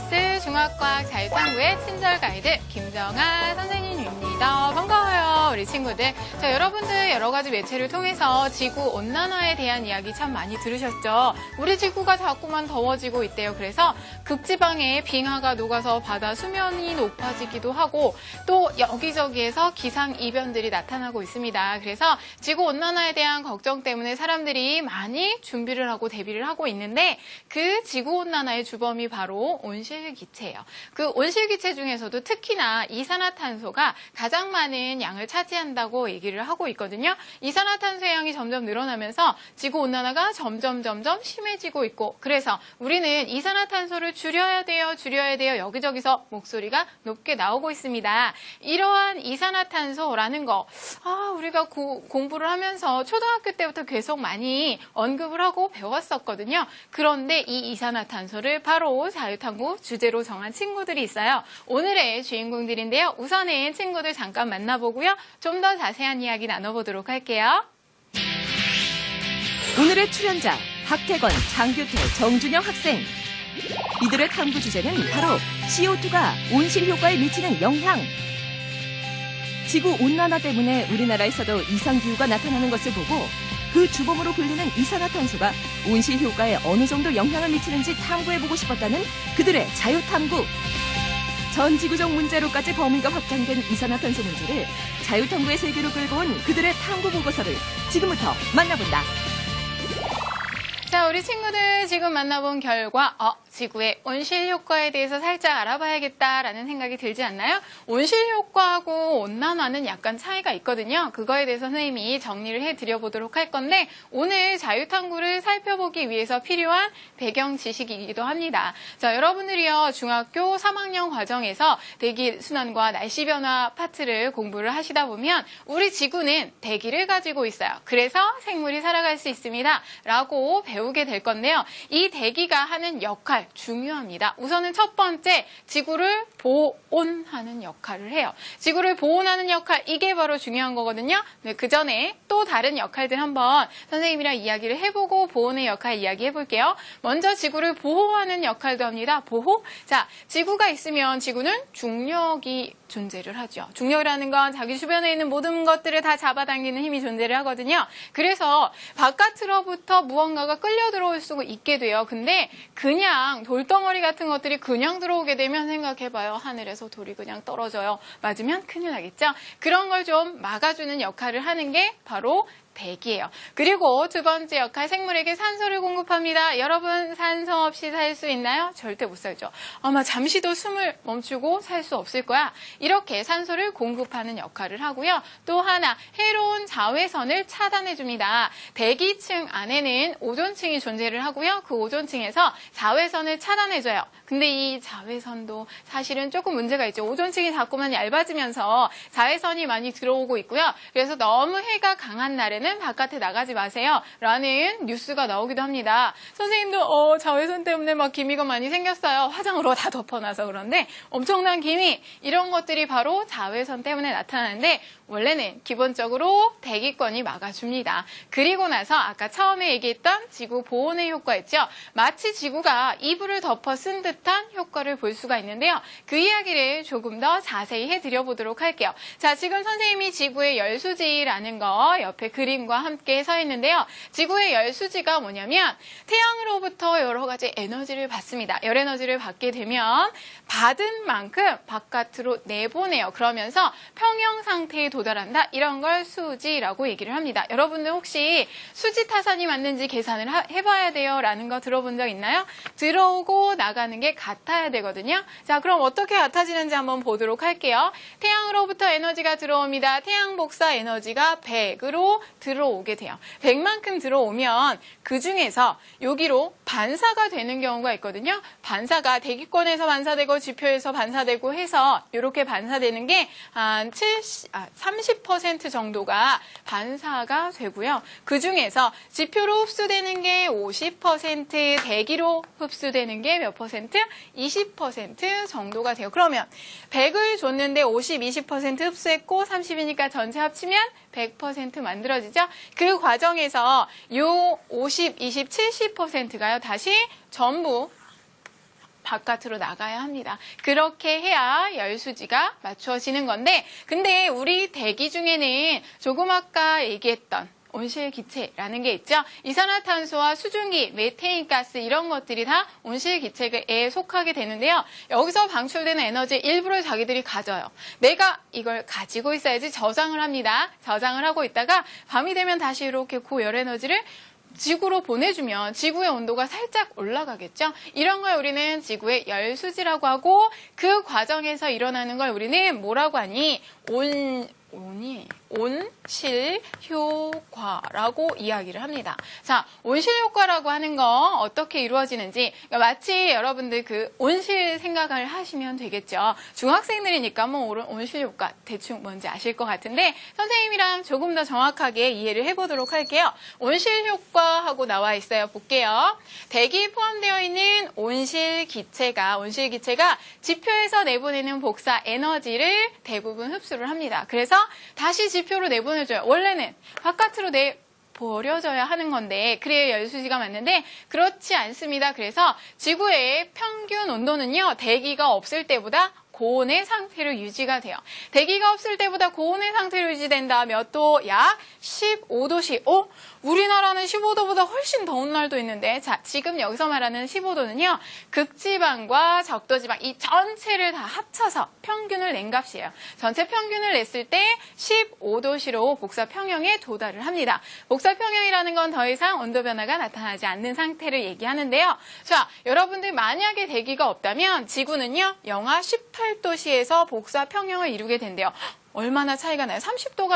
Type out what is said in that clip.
EBS 중학과학 자유탐구의 친절 가이드 김정아 선생님입니다. 반가워요, 우리 친구들. 자, 여러분들 여러 가지 매체를 통해서 지구 온난화에 대한 이야기 참 많이 들으셨죠? 우리 지구가 자꾸만 더워지고 있대요. 그래서 극지방에 빙하가 녹아서 바다 수면이 높아지기도 하고 또 여기저기에서 기상 이변들이 나타나고 있습니다. 그래서 지구 온난화에 대한 걱정 때문에 사람들이 많이 준비를 하고 대비를 하고 있는데 그 지구 온난화의 주범이 바로 온실기체예요. 그 온실기체 중에서도 특히나 이산화탄소가 가장 많은 양을 차지한다고 얘기를 하고 있거든요. 이산화탄소의 양이 점점 늘어나면서 지구 온난화가 점점 심해지고 있고, 그래서 우리는 이산화탄소를 줄여야 돼요. 여기저기서 목소리가 높게 나오고 있습니다. 이러한 이산화탄소라는 거, 우리가 공부를 하면서 초등학교 때부터 계속 많이 언급을 하고 배웠었거든요. 그런데 이 이산화탄소를 바로 자유탐구 주제로 정한 친구들이 있어요. 오늘의 주인공들인데요. 우선은 친구들 잠깐 만나보고요. 좀 더 자세한 이야기 나눠보도록 할게요. 오늘의 출연자 박태건, 장규태, 정준영 학생. 이들의 탐구 주제는 바로 CO2가 온실 효과에 미치는 영향. 지구 온난화 때문에 우리나라에서도 이상기후가 나타나는 것을 보고 그 주범으로 불리는 이산화탄소가 온실 효과에 어느 정도 영향을 미치는지 탐구해보고 싶었다는 그들의 자유탐구. 전 지구적 문제로까지 범위가 확장된 이산화탄소 문제를 자유탐구의 세계로 끌고 온 그들의 탐구 보고서를 지금부터 만나본다. 자, 우리 친구들 지금 만나본 결과 지구의 온실 효과에 대해서 살짝 알아봐야겠다라는 생각이 들지 않나요? 온실 효과하고 온난화는 약간 차이가 있거든요. 그거에 대해서 선생님이 정리를 해드려보도록 할 건데 오늘 자유탐구를 살펴보기 위해서 필요한 배경 지식이기도 합니다. 자, 여러분들이요 중학교 3학년 과정에서 대기순환과 날씨 변화 파트를 공부를 하시다 보면 우리 지구는 대기를 가지고 있어요. 그래서 생물이 살아갈 수 있습니다. 라고 배우게 될 건데요. 이 대기가 하는 역할 중요합니다. 우선은 첫 번째, 지구를 보온하는 역할을 해요. 지구를 보온하는 역할, 이게 바로 중요한 거거든요. 네, 그 전에 또 다른 역할들 한번 선생님이랑 이야기를 해보고 보온의 역할 이야기해볼게요. 먼저 지구를 보호하는 역할도 합니다. 보호? 자, 지구가 있으면 지구는 중력이 존재를 하죠. 중력이라는 건 자기 주변에 있는 모든 것들을 다 잡아당기는 힘이 존재를 하거든요. 그래서 바깥으로부터 무언가가 끌려 들어올 수 있게 돼요. 근데 그냥 돌덩어리 같은 것들이 그냥 들어오게 되면 생각해봐요. 하늘에서 돌이 그냥 떨어져요. 맞으면 큰일 나겠죠? 그런 걸 좀 막아주는 역할을 하는 게 바로 대기예요. 그리고 두 번째 역할, 생물에게 산소를 공급합니다. 여러분 산소 없이 살 수 있나요? 절대 못 살죠. 아마 잠시도 숨을 멈추고 살 수 없을 거야. 이렇게 산소를 공급하는 역할을 하고요. 또 하나, 해로운 자외선을 차단해줍니다. 대기층 안에는 오존층이 존재를 하고요. 그 오존층에서 자외선을 차단해줘요. 근데 이 자외선도 사실은 조금 문제가 있죠. 오존층이 자꾸만 얇아지면서 자외선이 많이 들어오고 있고요. 그래서 너무 해가 강한 날에는 바깥에 나가지 마세요. 라는 뉴스가 나오기도 합니다. 선생님도 자외선 때문에 막 기미가 많이 생겼어요. 화장으로 다 덮어놔서 그런데 엄청난 기미, 이런 것들이 바로 자외선 때문에 나타나는데 원래는 기본적으로 대기권이 막아줍니다. 그리고 나서 아까 처음에 얘기했던 지구 보온의 효과 있죠. 마치 지구가 이불을 덮어 쓴 듯한 효과를 볼 수가 있는데요. 그 이야기를 조금 더 자세히 해드려보도록 할게요. 자, 지금 선생님이 지구의 열수지라는 거 옆에 그림과 함께 서 있는데요. 지구의 열수지가 뭐냐면 태양으로부터 여러 가지 에너지를 받습니다. 열 에너지를 받게 되면 받은 만큼 바깥으로 내보내요. 그러면서 평형 상태에 도달한다. 이런 걸 수지라고 얘기를 합니다. 여러분들 혹시 수지 타산이 맞는지 계산을 해봐야 돼요 라는 거 들어본 적 있나요? 들어오고 나가는 게 같아야 되거든요. 자, 그럼 어떻게 같아지는지 한번 보도록 할게요. 태양으로부터 에너지가 들어옵니다. 태양 복사 에너지가 100으로 들어오게 돼요. 100만큼 들어오면 그 중에서 여기로 반사가 되는 경우가 있거든요. 반사가 대기권에서 반사되고 지표에서 반사되고 해서 이렇게 반사되는 게 한 30% 정도가 반사가 되고요. 그 중에서 지표로 흡수되는 게 50%, 대기로 흡수되는 게 몇 퍼센트? 20% 정도가 돼요. 그러면 100을 줬는데 50, 20% 흡수했고 30이니까 전체 합치면 100% 만들어지죠. 그 과정에서 요 50, 20, 70%가요. 다시 전부 바깥으로 나가야 합니다. 그렇게 해야 열수지가 맞추어지는 건데, 근데 우리 대기 중에는 조금 아까 얘기했던 온실기체라는 게 있죠. 이산화탄소와 수증기, 메테인가스 이런 것들이 다 온실기체에 속하게 되는데요. 여기서 방출되는 에너지 일부를 자기들이 가져요. 내가 이걸 가지고 있어야지 저장을 합니다. 저장을 하고 있다가 밤이 되면 다시 이렇게 고열에너지를 지구로 보내주면 지구의 온도가 살짝 올라가겠죠. 이런 걸 우리는 지구의 열수지라고 하고, 그 과정에서 일어나는 걸 우리는 뭐라고 하니? 온실효과라고 이야기를 합니다. 자, 온실효과라고 하는 거 어떻게 이루어지는지, 그러니까 마치 여러분들 그 온실 생각을 하시면 되겠죠. 중학생들이니까 뭐 온실효과 대충 뭔지 아실 것 같은데, 선생님이랑 조금 더 정확하게 이해를 해보도록 할게요. 온실효과하고 나와 있어요. 볼게요. 대기에 포함되어 있는 온실기체가 지표에서 내보내는 복사 에너지를 대부분 흡수를 합니다. 그래서 다시 지표로 내보내줘요. 원래는 바깥으로 내버려져야 하는 건데, 그래야 열수지가 맞는데 그렇지 않습니다. 그래서 지구의 평균 온도는요, 대기가 없을 때보다 고온의 상태로 유지가 돼요. 대기가 없을 때보다 고온의 상태로 유지된다. 몇 도? 약 15도씩. 우리나라는 15도보다 훨씬 더운 날도 있는데, 자, 지금 여기서 말하는 15도는요, 극지방과 적도지방 이 전체를 다 합쳐서 평균을 낸 값이에요. 전체 평균을 냈을 때 15도씨로 복사평형에 도달을 합니다. 복사평형이라는 건 더 이상 온도 변화가 나타나지 않는 상태를 얘기하는데요. 자, 여러분들 만약에 대기가 없다면 지구는요, 영하 18도씨에서 복사평형을 이루게 된대요. 얼마나 차이가 나요? 30도가